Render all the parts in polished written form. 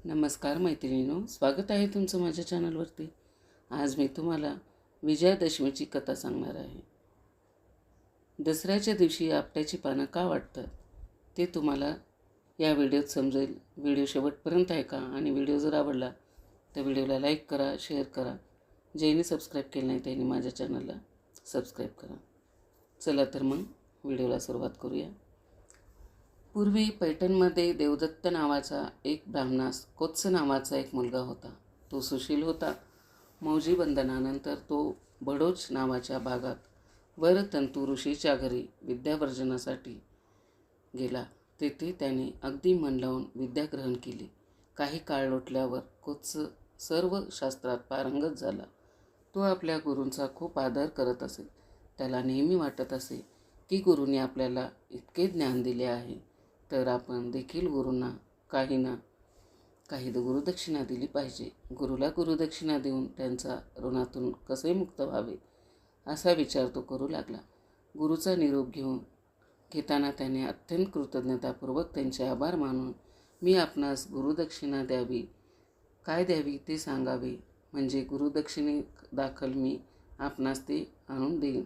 नमस्कार मैत्रिणींनो, स्वागत आहे तुमचं माझ्या चॅनलवरती. आज मी तुम्हाला विजयादशमीची कथा सांगणार आहे. दसऱ्याच्या दिवशी आपट्याची पानं का वाटतात ते तुम्हाला या व्हिडिओत समजेल. व्हिडिओ शेवटपर्यंत ऐका आणि व्हिडिओ जर आवडला तर व्हिडिओला लाईक करा, शेअर करा. ज्यांनी सबस्क्राईब केलं नाही त्यांनी माझ्या चॅनलला सबस्क्राईब करा. चला तर मग व्हिडिओला सुरुवात करूया. पूर्वी पैठणमध्ये देवदत्त नावाचा एक ब्राह्मणास कोत्स नावाचा एक मुलगा होता. तो सुशील होता. मौजी बंधनानंतर तो बडोच नावाच्या भागात वरतंतू ऋषीच्या घरी विद्यावर्जनासाठी गेला. तेथे त्याने अगदी मन लावून विद्या ग्रहण केली. काही काळ लोटल्यावर कोत्स सर्व शास्त्रात पारंगत झाला. तो आपल्या गुरूंचा खूप आदर करत असे. त्याला नेहमी वाटत असे की गुरूंनी आपल्याला इतके ज्ञान दिले आहे तर आपण देखील गुरूंना काही ना काही गुरुदक्षिणा दिली पाहिजे. गुरुला गुरुदक्षिणा देऊन त्यांचा ऋणातून कसे मुक्त व्हावे असा विचार तो करू लागला. गुरुचा निरोप घेताना त्याने अत्यंत कृतज्ञतापूर्वक त्यांचे आभार मानून मी आपणास गुरुदक्षिणा द्यावी, काय द्यावी ते सांगावे, म्हणजे गुरुदक्षिणे दाखल मी आपणास ते आणून देईन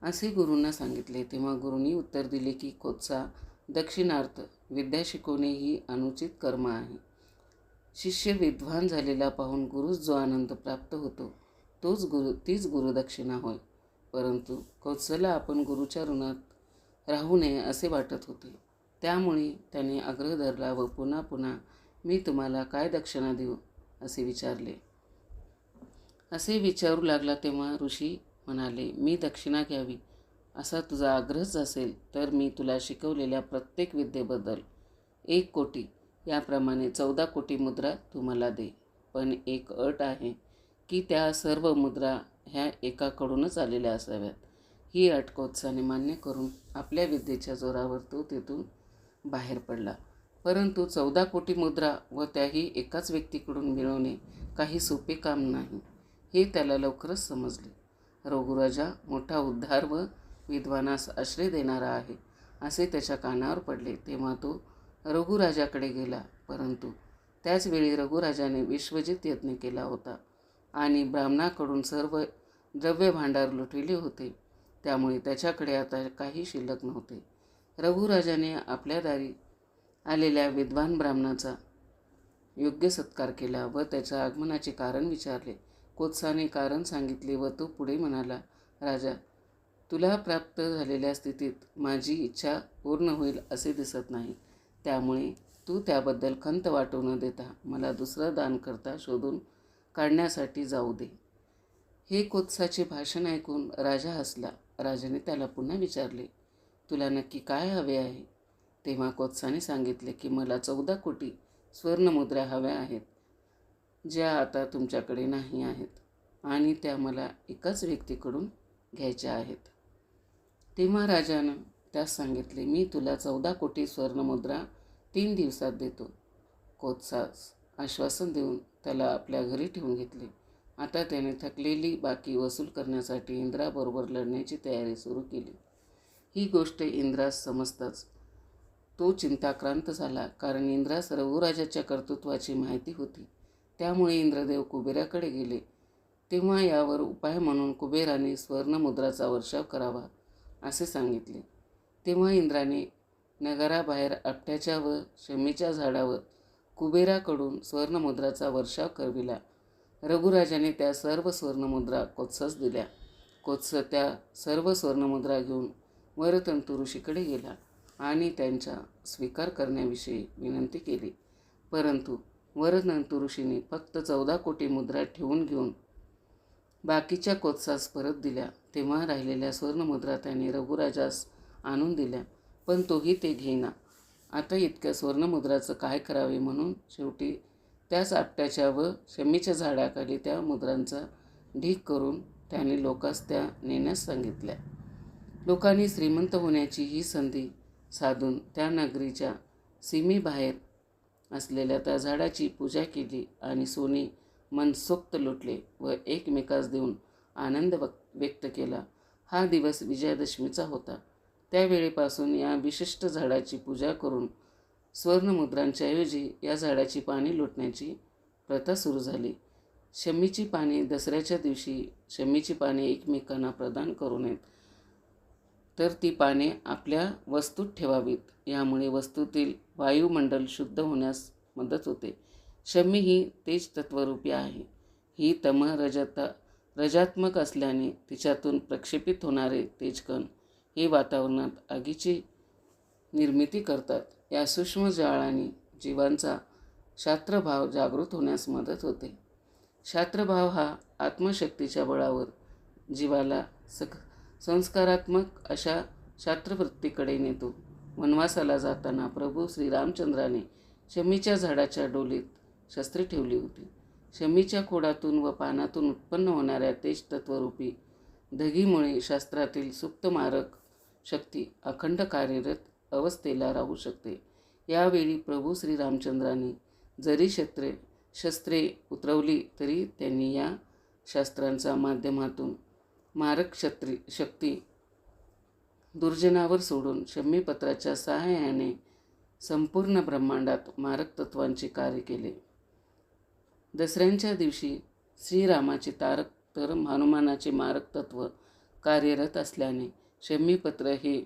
असे गुरूंना सांगितले. तेव्हा गुरूंनी उत्तर दिले की कोत्सा, दक्षिणार्थ विद्या शिकवणे ही अनुचित कर्म आहे. शिष्य विद्वान झालेला पाहून गुरुस जो आनंद प्राप्त होतो तीच गुरुदक्षिणा होय. परंतु कोत्सला आपण गुरुच्या ऋणात राहू नये असे वाटत होते. त्यामुळे त्याने आग्रह धरला व पुन्हा पुन्हा मी तुम्हाला काय दक्षिणा देऊ असे विचारले. असे विचारू लागला तेव्हा ऋषी म्हणाले, मी दक्षिणा घ्यावी असा तुझा आग्रहच असेल तर मी तुला शिकवलेल्या प्रत्येक विद्येबद्दल 1 कोटी याप्रमाणे 14 कोटी मुद्रा तू मला दे. पण एक अट आहे की त्या सर्व मुद्रा ह्या एकाकडूनच आलेल्या असाव्यात. ही अट कोत्साने मान्य करून आपल्या विद्येच्या जोरावर तो तेथून बाहेर पडला. परंतु 14 कोटी मुद्रा व त्याही एकाच व्यक्तीकडून मिळवणे काही सोपे काम नाही हे त्याला लवकरच समजले. रघुराजा मोठा उद्धार व विद्वानास आश्रय देणारा आहे असे त्याच्या कानावर पडले. तेव्हा तो रघुराजाकडे गेला. परंतु त्याचवेळी रघुराजाने विश्वजित यज्ञ केला होता आणि ब्राह्मणाकडून सर्व द्रव्य भांडार लुटविले होते. त्यामुळे त्याच्याकडे आता काही शिल्लक नव्हते. रघुराजाने आपल्या दारी आलेल्या विद्वान ब्राह्मणाचा योग्य सत्कार केला व त्याच्या आगमनाचे कारण विचारले. कोत्साने कारण सांगितले व तो पुढे म्हणाला, राजा, तुला प्राप्त झालेल्या स्थितीत माझी इच्छा पूर्ण होईल असे दिसत नाही. त्यामुळे तू त्याबद्दल खंत वाटू न देता मला दुसरं दानकर्ता शोधून काढण्यासाठी जाऊ दे. हे कोत्साचे भाषण ऐकून राजा हसला. राजाने त्याला पुन्हा विचारले, तुला नक्की काय हवे आहे? तेव्हा कोत्साने सांगितले की मला 14 कोटी स्वर्णमुद्रा हव्या आहेत, ज्या आता तुमच्याकडे नाही आहेत आणि त्या मला एकाच व्यक्तीकडून घ्यायच्या आहेत. तेव्हा राजानं त्यास सांगितले, मी तुला 14 कोटी स्वर्णमुद्रा 3 दिवसात देतो. कोत्सास आश्वासन देऊन त्याला आपल्या घरी ठेवून घेतले. आता त्याने थकलेली बाकी वसूल करण्यासाठी इंद्राबरोबर लढण्याची तयारी सुरू केली. ही गोष्ट इंद्रास समजताच तो चिंताक्रांत झाला, कारण इंद्रास रघुराजाच्या कर्तृत्वाची माहिती होती. त्यामुळे इंद्रदेव कुबेराकडे गेले. तेव्हा यावर उपाय म्हणून कुबेराने स्वर्णमुद्राचा वर्षाव करावा असे सांगितले. तेव्हा इंद्राने नगराबाहेर आपट्याच्या व शमीच्या झाडावर कुबेराकडून स्वर्णमुद्राचा वर्षाव करविला. रघुराजाने त्या सर्व स्वर्णमुद्रा कोत्सास दिल्या. कोत्स त्या सर्व स्वर्णमुद्रा घेऊन वरतंतू ऋषीकडे गेला आणि त्यांचा स्वीकार करण्याविषयी विनंती केली. परंतु वरतंतू ऋषीने फक्त 14 कोटी मुद्रा ठेवून घेऊन बाकीच्या कोत्सास परत दिल्या. तेव्हा राहिलेल्या स्वर्णमुद्रा त्याने रघुराजास आणून दिल्या, पण तोही ते घेईना. आता इतक्या स्वर्णमुद्राचं काय करावे म्हणून शेवटी त्याच आपट्याच्या व शमीच्या झाडाखाली त्या मुद्रांचा ढीग करून त्याने लोकांस त्या नेण्यास सांगितल्या. लोकांनी श्रीमंत होण्याची ही संधी साधून त्या नगरीच्या सीमेबाहेर असलेल्या त्या झाडाची पूजा केली आणि सोने मनसोक्त लुटले व एकमेकास देऊन आनंद व्यक्त केला. हा दिवस विजयादशमीचा होता. त्यावेळेपासून या विशिष्ट झाडाची पूजा करून सुवर्णमुद्रांच्या ऐवजी या झाडाची पाने लुटण्याची प्रथा सुरू झाली. शमीची पाने दसऱ्याच्या दिवशी शमीची पाने एकमेकांना प्रदान करू नयेत, तर ती पाने आपल्या वस्तूत ठेवावीत. यामुळे वस्तूतील वायुमंडल शुद्ध होण्यास मदत होते. शमी ही तेज तत्वरूपी आहे. ही रजात्मक असल्याने तिच्यातून प्रक्षेपित होणारे तेजकण हे वातावरणात आगीची निर्मिती करतात. या सूक्ष्म जाळाने जीवांचा शास्त्रभाव जागृत होण्यास मदत होते. शास्त्रभाव हा आत्मशक्तीच्या बळावर जीवाला संस्कारात्मक अशा शास्त्रवृत्तीकडे नेतो. वनवासाला जाताना प्रभू श्रीरामचंद्राने शमीच्या झाडाच्या डोलीत शस्त्रे ठेवली होती. शमीच्या खोडातून व पानातून उत्पन्न होणाऱ्या तेजतत्वरूपी धगीमुळे शास्त्रातील सुप्त मारक शक्ती अखंड कार्यरत अवस्थेला राहू शकते. यावेळी प्रभू श्रीरामचंद्राने जरी शस्त्रे उतरवली तरी त्यांनी या शास्त्रांच्या माध्यमातून मारक शक्ती दुर्जनावर सोडून शमीपत्राच्या सहाय्याने संपूर्ण ब्रह्मांडात मारक तत्वांचे कार्य केले. दसऱ्यांच्या दिवशी श्रीरामाचे तारक तर हनुमानाचे मारक तत्व कार्यरत असल्याने शमीपत्र हे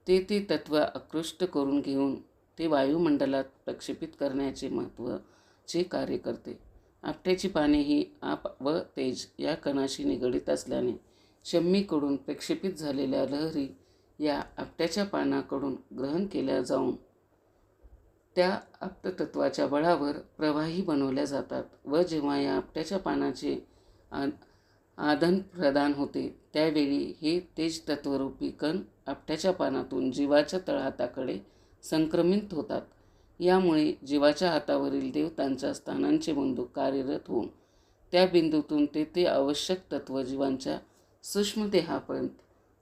ते तत्व आकृष्ट करून घेऊन ते वायुमंडलात प्रक्षेपित करण्याचे महत्त्वाचे कार्य करते. आपट्याची पाने ही आप व तेज या कणाशी निगडीत असल्याने शमीकडून प्रक्षेपित झालेल्या लहरी या आपट्याच्या पानाकडून ग्रहण केल्या जाऊन त्या आपटतत्वाच्या बळावर प्रवाही बनवल्या जातात व जेव्हा या आपट्याच्या पानाचे आदान प्रदान होते त्यावेळी हे तेजतत्वरूपी कण आपट्याच्या पानातून जीवाच्या तळहाताकडे संक्रमित होतात. यामुळे जीवाच्या हातावरील देवतांच्या स्थानांचे बिंदू कार्यरत होऊन त्या बिंदूतून ते आवश्यक तत्व जीवांच्या सूक्ष्म देहापर्यंत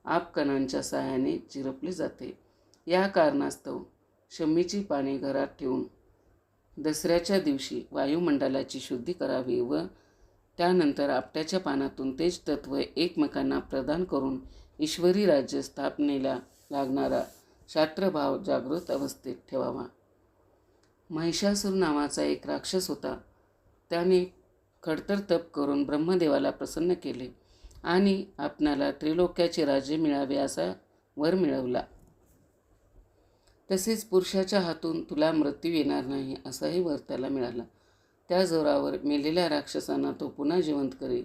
आपकणांच्या सहाय्याने चिरपले जाते. या कारणास्तव शमीची पाने घरात ठेवून दसऱ्याच्या दिवशी वायुमंडलाची शुद्धी करावी व त्यानंतर आपट्याच्या पानातून तेज तत्व एकमेकांना प्रदान करून ईश्वरी राज्य स्थापनेला लागणारा शास्त्रभाव जागृत अवस्थेत ठेवावा. महिषासूर नावाचा एक राक्षस होता. त्याने खडतर तप करून ब्रह्मदेवाला प्रसन्न केले आणि आपणाला त्रिलोक्याचे राज्य मिळावे असा वर मिळवला. तसेच पुरुषाच्या हातून तुला मृत्यू येणार नाही असाही वर त्याला मिळाला. त्या जोरावर मेलेल्या राक्षसांना तो पुन्हा जिवंत करी.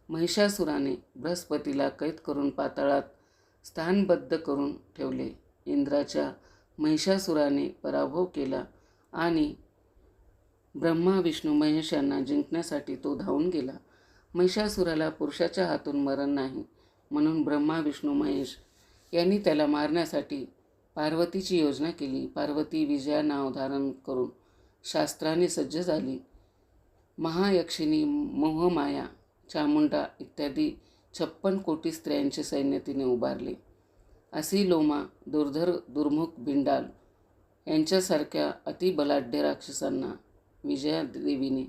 महिषासुराने बृहस्पतीला कैद करून पाताळात स्थानबद्ध करून ठेवले. इंद्राच्या महिषासुराने पराभव केला आणि ब्रह्मा विष्णू महेश यांना जिंकण्यासाठी तो धावून गेला. महिषासुराला पुरुषाच्या हातून मरण नाही म्हणून ब्रह्मा विष्णू महेश यांनी त्याला मारण्यासाठी पार्वतीची योजना केली. पार्वती विजया नाव धारण करून शास्त्राने सज्ज झाली. महायक्षिणी, मोहमाया, चामुंडा इत्यादी 56 कोटी स्त्रियांचे सैन्य तिने उभारले. असिलोमा, दुर्धर, दुर्मुख, बिंडाल यांच्यासारख्या अतिबलाढ्य राक्षसांना विजयादेवीने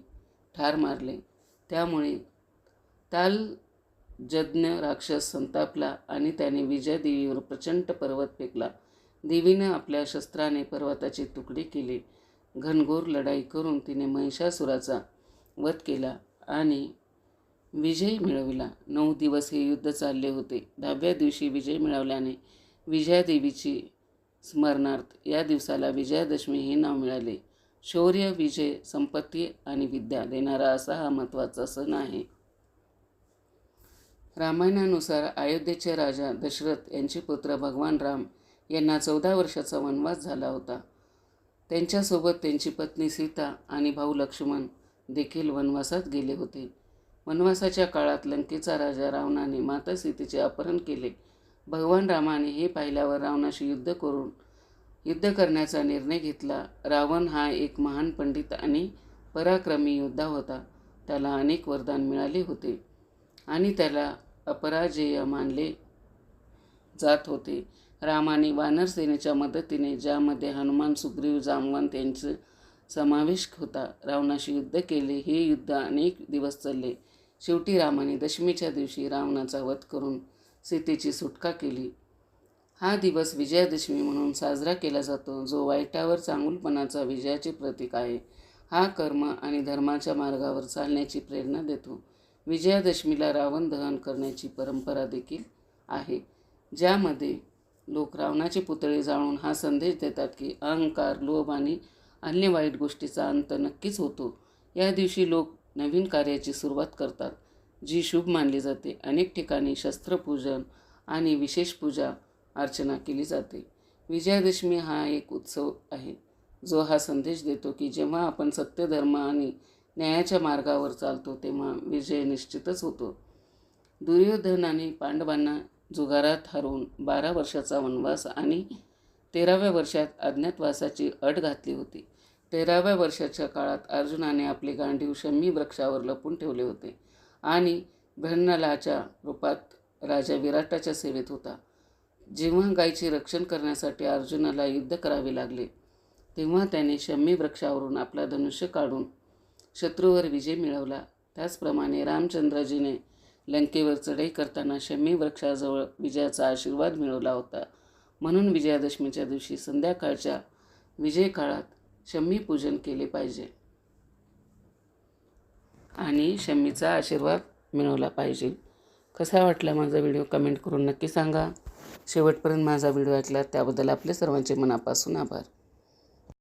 ठार मारले. त्यामुळे तालजज्ञ राक्षस संतापला आणि त्याने विजयादेवीवर प्रचंड पर्वत फेकला. देवीनं आपल्या शस्त्राने पर्वताची तुकडे केले. घनघोर लढाई करून तिने महिषासुराचा वध केला आणि विजय मिळविला. 9 दिवस हे युद्ध चालले होते. 10व्या दिवशी विजय मिळवल्याने विजयादेवीची स्मरणार्थ या दिवसाला विजयादशमी हे नाव मिळाले. शौर्य, विजय, संपत्ती आणि विद्या देणारा असा हा महत्त्वाचा सण आहे. रामायणानुसार अयोध्येचे राजा दशरथ यांचे पुत्र भगवान राम यांना 14 वर्षाचा वनवास झाला होता. त्यांच्यासोबत त्यांची पत्नी सीता आणि भाऊ लक्ष्मण देखील वनवासात गेले होते. वनवासाच्या काळात लंकेचा राजा रावणाने माता सीतेचे अपहरण केले. भगवान रामाने हे पाहिल्यावर रावणाशी युद्ध करण्याचा निर्णय घेतला. रावण हा एक महान पंडित आणि पराक्रमी योद्धा होता. त्याला अनेक वरदान मिळाले होते आणि त्याला अपराजेय मानले जात होते. रामाने वानर सेनेच्या मदतीने, ज्यामध्ये हनुमान, सुग्रीव, जामवंत यांचा समावेश होता, रावणाशी युद्ध केले. हे युद्ध अनेक दिवस चालले. शेवटी रामाने दशमीच्या दिवशी रावणाचा वध करून सीतेची सुटका केली. हा दिवस विजयादशमी म्हणून साजरा केला जातो, जो वाईटावर चांगुलपणाचा विजयाचे प्रतीक आहे. हा कर्म आणि धर्माच्या मार्गावर चालण्याची प्रेरणा देतो. विजयादशमीला रावण दहन करण्याची परंपरा देखील आहे, ज्यामध्ये लोक रावणाचे पुतळे जाळून हा संदेश देतात की अहंकार, लोभ आणि अन्य वाईट गोष्टीचा अंत नक्कीच होतो. या दिवशी लोक नवीन कार्याची सुरुवात करतात, जी शुभ मानली जाते. अनेक ठिकाणी शस्त्रपूजन आणि विशेष पूजा अर्चना केली जाते. विजयादशमी हा एक उत्सव आहे, जो हा संदेश देतो की जेव्हा आपण सत्य, धर्म आणि न्यायाच्या मार्गावर चालतो तेव्हा विजय निश्चितच होतो. दुर्योधनाने पांडवांना जुगारात हरवून 12 वर्षाचा वनवास आणि 13व्या वर्षात अज्ञातवासाची अट घातली होती. 13व्या वर्षाच्या काळात अर्जुनाने आपले गांडीव शमी वृक्षावर लपून ठेवले होते आणि ब्रह्मलाच्या रूपात राजा विराटाच्या सेवेत होता. जेव्हा गायीचे रक्षण करण्यासाठी अर्जुनाला युद्ध करावे लागले, तेव्हा त्याने शमी वृक्षावरून आपला धनुष्य काढून शत्रूवर विजय मिळवला. त्याचप्रमाणे रामचंद्रजीने लंकेवर चढाई करताना शमी वृक्षाजवळ विजयाचा आशीर्वाद मिळवला होता. म्हणून विजयादशमीच्या दिवशी संध्याकाळच्या विजय काळात शमी पूजन केले पाहिजे आणि शमीचा आशीर्वाद मिळवला पाहिजे. कसा वाटला माझा व्हिडिओ कमेंट करून नक्की सांगा. शेवटपर्यंत माझा व्हिडिओ ऐकला त्याबद्दल आपले सर्वांचे मनापासून आभार.